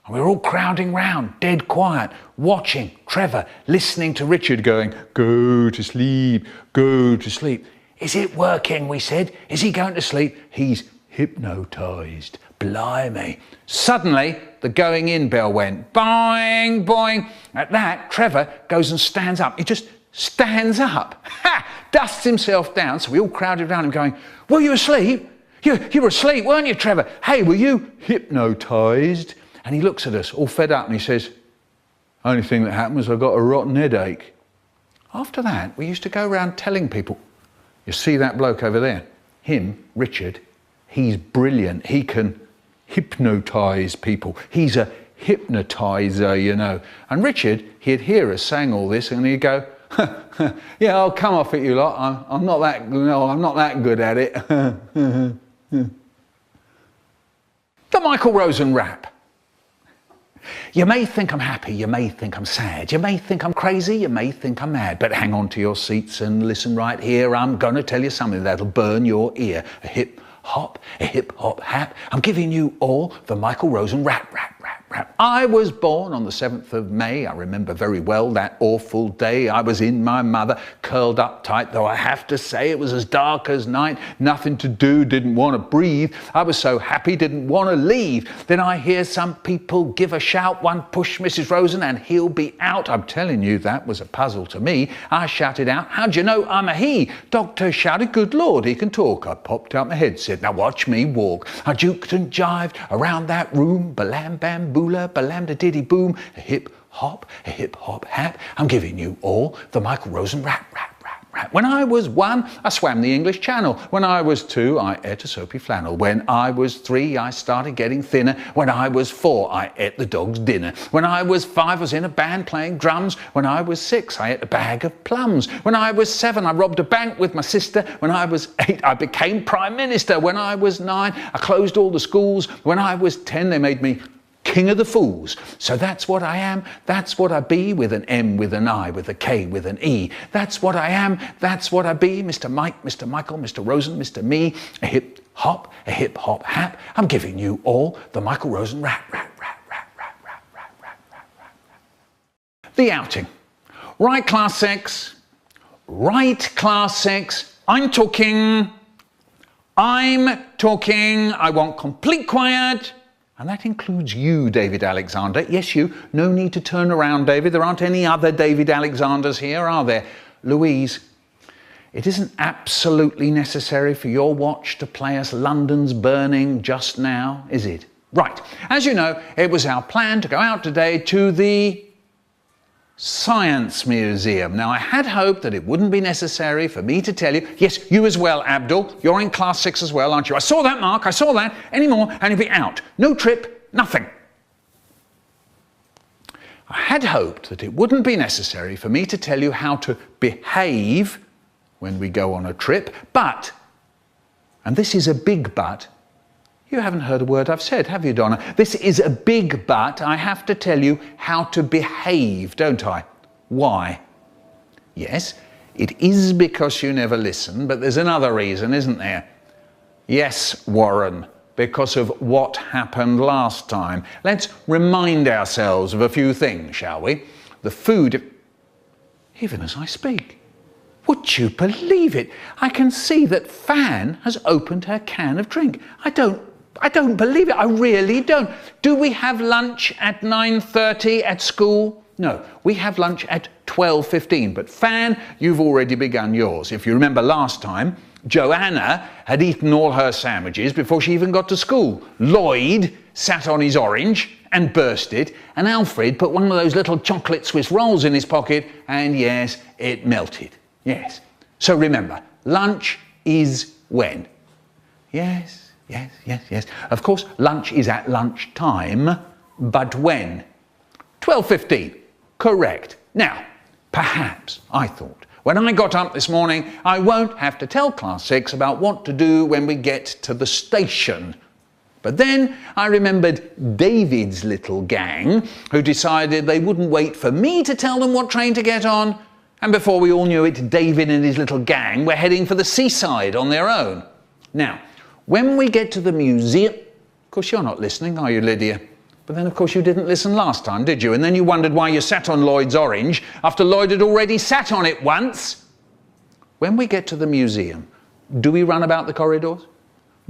And we were all crowding round, dead quiet, watching Trevor, listening to Richard going, go to sleep, go to sleep. Is it working, we said? Is he going to sleep? He's hypnotised. Blimey. Suddenly, the going in bell went. Boing, boing. At that, Trevor goes and stands up. He just stands up. Ha! Dusts himself down. So we all crowded around him going, were you asleep? You were asleep, weren't you, Trevor? Hey, were you hypnotised? And he looks at us all fed up and he says, only thing that happened was I got a rotten headache. After that, we used to go around telling people, you see that bloke over there? Him, Richard, he's brilliant. He can hypnotise people. He's a hypnotizer, you know. And Richard, he'd hear us saying all this and he'd go, yeah, I'll come off it, you lot. I'm not that good at it. The Michael Rosen Rap. You may think I'm happy, you may think I'm sad, you may think I'm crazy, you may think I'm mad, but hang on to your seats and listen right here. I'm gonna tell you something that'll burn your ear. A hip hop hap. I'm giving you all the Michael Rosen Rap. I was born on the 7th of May. I remember very well that awful day. I was in my mother, curled up tight, though I have to say it was as dark as night. Nothing to do, didn't want to breathe. I was so happy, didn't want to leave. Then I hear some people give a shout, one push Mrs. Rosen and he'll be out. I'm telling you, that was a puzzle to me. I shouted out, how'd you know I'm a he? Doctor shouted, good Lord, he can talk. I popped out my headset, now watch me walk. I juked and jived around that room, balam bam boola, balam da diddy boom, a hip hop hap. I'm giving you all the Michael Rosen Rap. When I was 1, I swam the English Channel. When I was 2, I ate a soapy flannel. When I was 3, I started getting thinner. When I was 4, I ate the dog's dinner. When I was 5, I was in a band playing drums. When I was 6, I ate a bag of plums. When I was 7, I robbed a bank with my sister. When I was 8, I became Prime Minister. When I was 9, I closed all the schools. When I was 10, they made me King of the Fools. So that's what I am, that's what I be, with an M, with an I, with a K, with an E. That's what I am, that's what I be, Mr. Mike, Mr. Michael, Mr. Rosen, Mr. Me, a hip hop hap. I'm giving you all the Michael Rosen Rap. The outing. Right, class 6. Right, class 6. I'm talking. I want complete quiet. And that includes you, David Alexander. Yes, you. No need to turn around, David. There aren't any other David Alexanders here, are there? Louise, it isn't absolutely necessary for your watch to play us London's Burning just now, is it? Right. As you know, it was our plan to go out today to the Science Museum. Now, I had hoped that it wouldn't be necessary for me to tell you. Yes, you as well, Abdul. You're in class 6 as well, aren't you? I saw that, Mark. I saw that. Any more and you'll be out. No trip, nothing. I had hoped that it wouldn't be necessary for me to tell you how to behave when we go on a trip, but, and this is a big but, you haven't heard a word I've said, have you, Donna? This is a big but. I have to tell you how to behave, don't I? Why? Yes, it is because you never listen, but there's another reason, isn't there? Yes, Warren, because of what happened last time. Let's remind ourselves of a few things, shall we? The food, even as I speak. Would you believe it? I can see that Fan has opened her can of drink. I don't believe it. I really don't. Do we have lunch at 9:30 at school? No, we have lunch at 12:15. But Fan, you've already begun yours. If you remember last time, Joanna had eaten all her sandwiches before she even got to school. Lloyd sat on his orange and burst it, and Alfred put one of those little chocolate Swiss rolls in his pocket, and yes, it melted. Yes. So remember, lunch is when? Yes. Of course, lunch is at lunchtime, but when? 12:15. Correct. Now, perhaps I thought, when I got up this morning, I won't have to tell class 6 about what to do when we get to the station. But then I remembered David's little gang, who decided they wouldn't wait for me to tell them what train to get on. And before we all knew it, David and his little gang were heading for the seaside on their own. Now, when we get to the museum, of course you're not listening, are you, Lydia? But then of course you didn't listen last time, did you? And then you wondered why you sat on Lloyd's orange after Lloyd had already sat on it once. When we get to the museum, do we run about the corridors?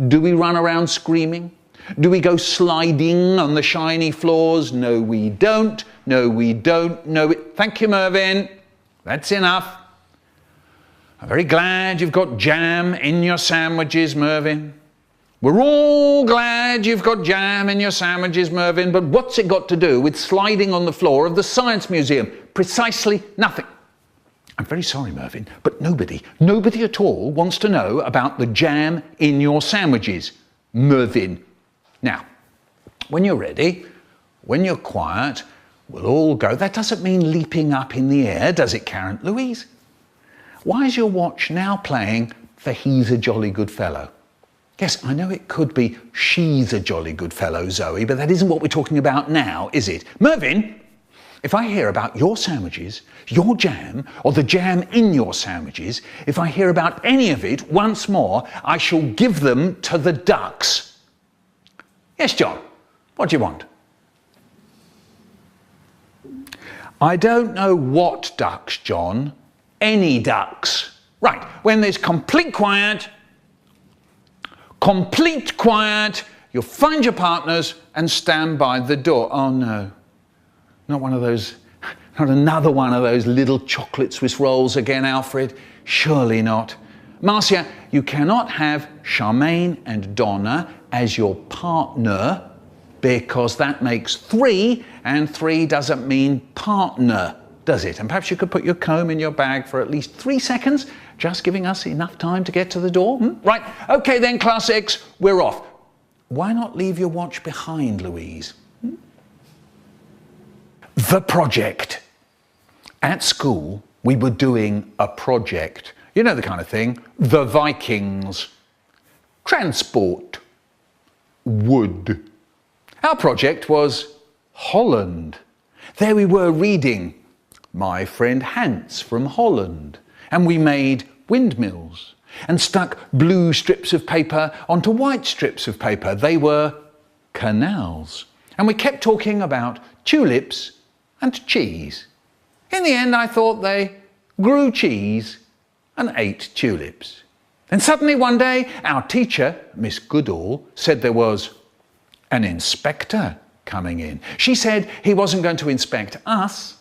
Do we run around screaming? Do we go sliding on the shiny floors? No, we don't. No, we don't. No, thank you, Mervyn. That's enough. I'm very glad you've got jam in your sandwiches, Mervyn. We're all glad you've got jam in your sandwiches, Mervyn, but what's it got to do with sliding on the floor of the Science Museum? Precisely nothing. I'm very sorry, Mervyn, but nobody at all wants to know about the jam in your sandwiches, Mervyn. Now, when you're ready, when you're quiet, we'll all go. That doesn't mean leaping up in the air, does it, Karen? Louise? Why is your watch now playing for He's a Jolly Good Fellow? Yes, I know it could be She's a Jolly Good Fellow, Zoe, but that isn't what we're talking about now, is it? Mervyn, if I hear about your sandwiches, your jam, or the jam in your sandwiches, if I hear about any of it once more, I shall give them to the ducks. Yes, John, what do you want? I don't know what ducks, John. Any ducks. Right, when there's complete quiet, you'll find your partners and stand by the door. Oh no, not another one of those little chocolate Swiss rolls again, Alfred. Surely not. Marcia, you cannot have Charmaine and Donna as your partner because that makes 3, and 3 doesn't mean partner, does it? And perhaps you could put your comb in your bag for at least 3 seconds, just giving us enough time to get to the door. Right, okay then, Class 6, we're off. Why not leave your watch behind, Louise? The project. At school, we were doing a project. You know the kind of thing. The Vikings. Transport. Wood. Our project was Holland. There we were reading My Friend Hans from Holland. And we made windmills and stuck blue strips of paper onto white strips of paper. They were canals. And we kept talking about tulips and cheese. In the end, I thought they grew cheese and ate tulips. Then suddenly one day, our teacher, Miss Goodall, said there was an inspector coming in. She said he wasn't going to inspect us,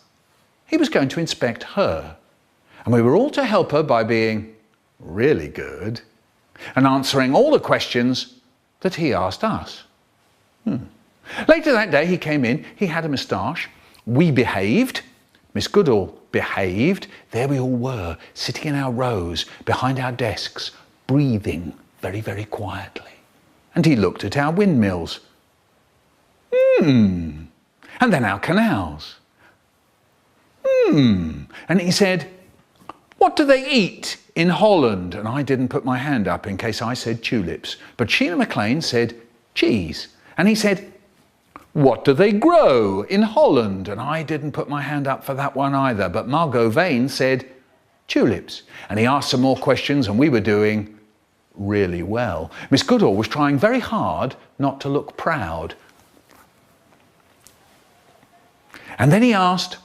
he was going to inspect her. And we were all to help her by being really good and answering all the questions that he asked us. Later that day he came in, he had a moustache, we behaved, Miss Goodall behaved, there we all were, sitting in our rows behind our desks, breathing very, very quietly. And he looked at our windmills. And then our canals. And he said, what do they eat in Holland? And I didn't put my hand up in case I said tulips. But Sheila MacLaine said cheese. And he said, what do they grow in Holland? And I didn't put my hand up for that one either. But Margot Vane said tulips. And he asked some more questions and we were doing really well. Miss Goodall was trying very hard not to look proud. And then he asked,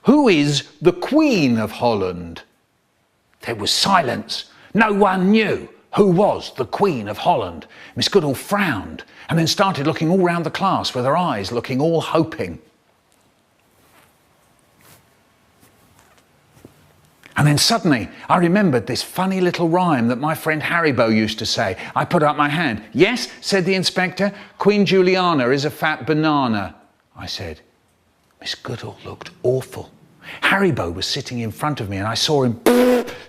who is the Queen of Holland? There was silence. No one knew who was the Queen of Holland. Miss Goodall frowned and then started looking all round the class with her eyes looking all hoping. And then suddenly I remembered this funny little rhyme that my friend Harrybo used to say. I put up my hand. Yes, said the inspector, Queen Juliana is a fat banana. I said, Miss Goodall looked awful. Harrybo was sitting in front of me and I saw him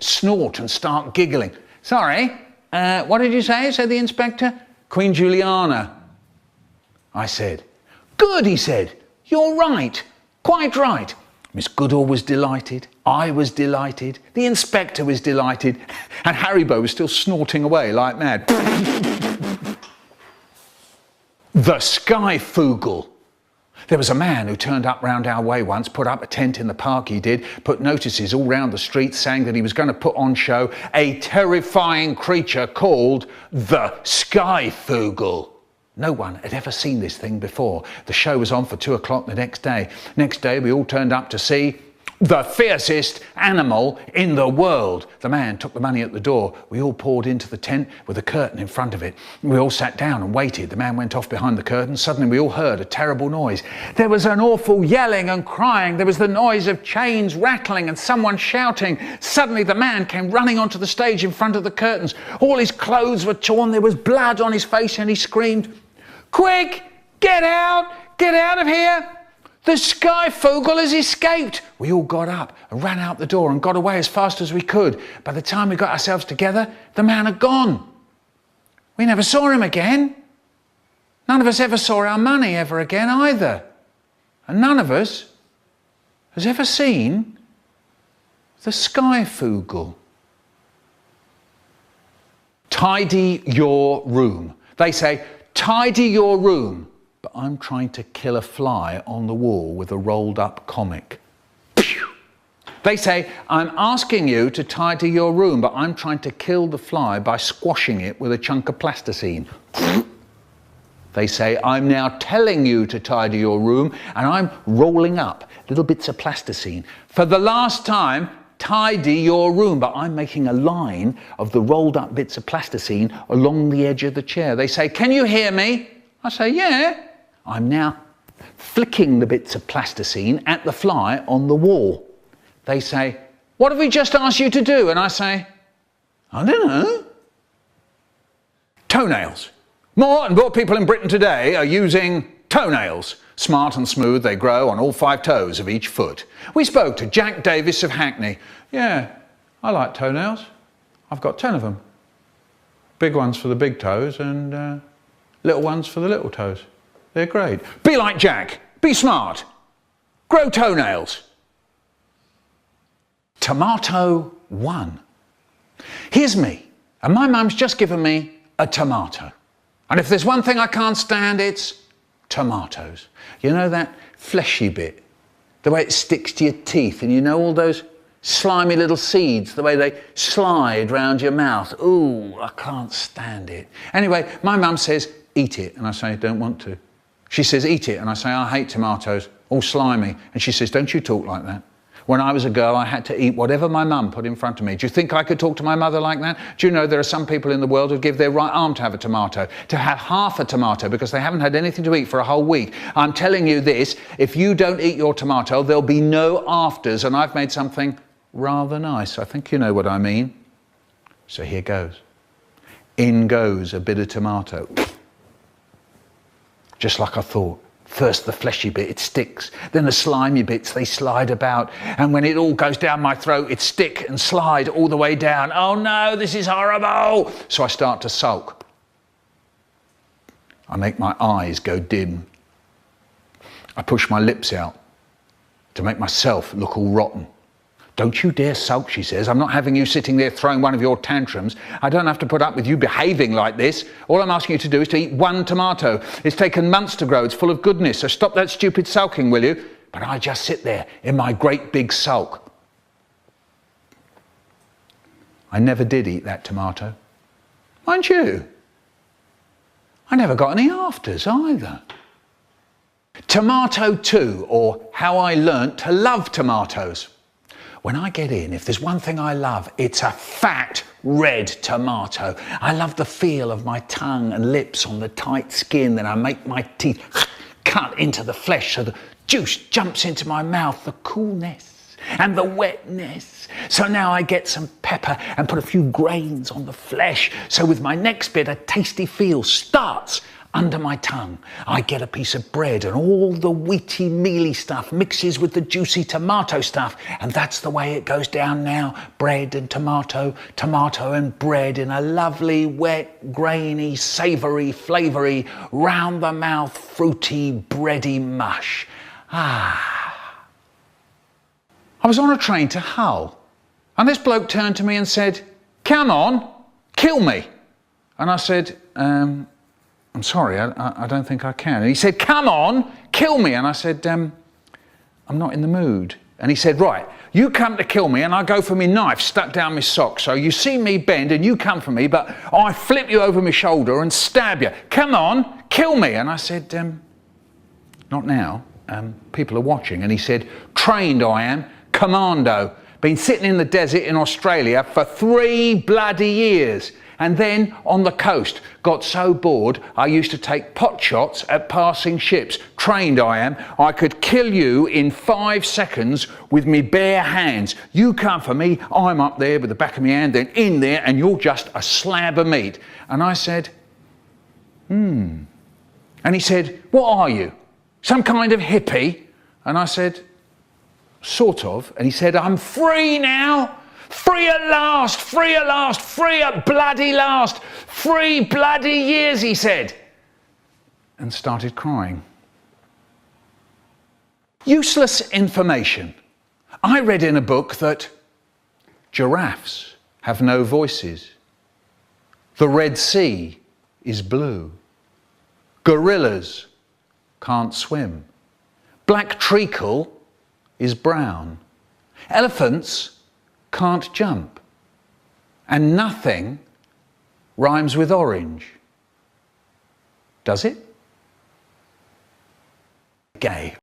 snort and start giggling. Sorry, what did you say? Said the inspector. Queen Juliana. I said, good, he said. You're right, quite right. Miss Goodall was delighted, I was delighted, the inspector was delighted, and Harrybo was still snorting away like mad. The Skyfoogle. There was a man who turned up round our way once, put up a tent in the park he did, put notices all round the street saying that he was going to put on show a terrifying creature called the Skyfoogle. No one had ever seen this thing before. The show was on for 2 o'clock the next day. Next day we all turned up to see the fiercest animal in the world. The man took the money at the door. We all poured into the tent with a curtain in front of it. We all sat down and waited. The man went off behind the curtain. Suddenly we all heard a terrible noise. There was an awful yelling and crying. There was the noise of chains rattling and someone shouting. Suddenly the man came running onto the stage in front of the curtains. All his clothes were torn. There was blood on his face and he screamed, "Quick, get out! Get out of here! The Skyfoogle has escaped!" We all got up and ran out the door and got away as fast as we could. By the time we got ourselves together, the man had gone. We never saw him again. None of us ever saw our money ever again either. And none of us has ever seen the Skyfoogle. Tidy your room. They say, tidy your room. But I'm trying to kill a fly on the wall with a rolled up comic. Pew! They say, I'm asking you to tidy your room, but I'm trying to kill the fly by squashing it with a chunk of plasticine. They say, I'm now telling you to tidy your room, and I'm rolling up little bits of plasticine. For the last time, tidy your room, but I'm making a line of the rolled up bits of plasticine along the edge of the chair. They say, can you hear me? I say, yeah. I'm now flicking the bits of plasticine at the fly on the wall. They say, what have we just asked you to do? And I say, I don't know. Toenails. More and more people in Britain today are using toenails. Smart and smooth, they grow on all 5 toes of each foot. We spoke to Jack Davis of Hackney. Yeah, I like toenails. I've got 10 of them. Big ones for the big toes and little ones for the little toes. They're great. Be like Jack. Be smart. Grow toenails. Tomato 1. Here's me, and my mum's just given me a tomato. And if there's one thing I can't stand, it's tomatoes. You know that fleshy bit? The way it sticks to your teeth, and you know all those slimy little seeds, the way they slide round your mouth. Ooh, I can't stand it. Anyway, my mum says, eat it, and I say, don't want to. She says, eat it, and I say, I hate tomatoes, all slimy. And she says, don't you talk like that. When I was a girl, I had to eat whatever my mum put in front of me. Do you think I could talk to my mother like that? Do you know there are some people in the world who give their right arm to have a tomato, to have half a tomato because they haven't had anything to eat for a whole week? I'm telling you this, if you don't eat your tomato, there'll be no afters, and I've made something rather nice. I think you know what I mean. So here goes. In goes a bit of tomato. Just like I thought. First the fleshy bit, it sticks. Then the slimy bits, they slide about. And when it all goes down my throat, it stick and slide all the way down. Oh no, this is horrible. So I start to sulk. I make my eyes go dim. I push my lips out to make myself look all rotten. Don't you dare sulk, she says. I'm not having you sitting there throwing one of your tantrums. I don't have to put up with you behaving like this. All I'm asking you to do is to eat one tomato. It's taken months to grow. It's full of goodness. So stop that stupid sulking, will you? But I just sit there in my great big sulk. I never did eat that tomato. Mind you, I never got any afters either. Tomato 2, or how I learnt to love tomatoes. When I get in, if there's one thing I love, it's a fat red tomato. I love the feel of my tongue and lips on the tight skin. Then I make my teeth cut into the flesh so the juice jumps into my mouth, the coolness and the wetness. So now I get some pepper and put a few grains on the flesh. So with my next bit, a tasty feel starts under my tongue. I get a piece of bread and all the wheaty, mealy stuff mixes with the juicy tomato stuff. And that's the way it goes down now. Bread and tomato, tomato and bread in a lovely, wet, grainy, savoury, flavoury, round the mouth, fruity, bready mush. Ah. I was on a train to Hull and this bloke turned to me and said, come on, kill me. And I said, I'm sorry, I don't think I can. And he said, come on, kill me. And I said, I'm not in the mood. And he said, right, you come to kill me and I go for me knife stuck down my sock. So you see me bend and you come for me, but I flip you over my shoulder and stab you. Come on, kill me. And I said, not now. People are watching. And he said, trained I am. commando. Been sitting in the desert in Australia for 3 bloody years. And then on the coast, got so bored I used to take pot shots at passing ships. Trained I am. I could kill you in 5 seconds with me bare hands. You come for me, I'm up there with the back of my hand, then in there, and you're just a slab of meat. And I said, And he said, what are you? Some kind of hippie? And I said, sort of. And he said, I'm free now. Free at last, free at last, free at bloody last. 3 bloody years, he said. And started crying. Useless information. I read in a book that giraffes have no voices. The Red Sea is blue. Gorillas can't swim. Black treacle is brown. Elephants can't jump. And nothing rhymes with orange. Does it? Gay.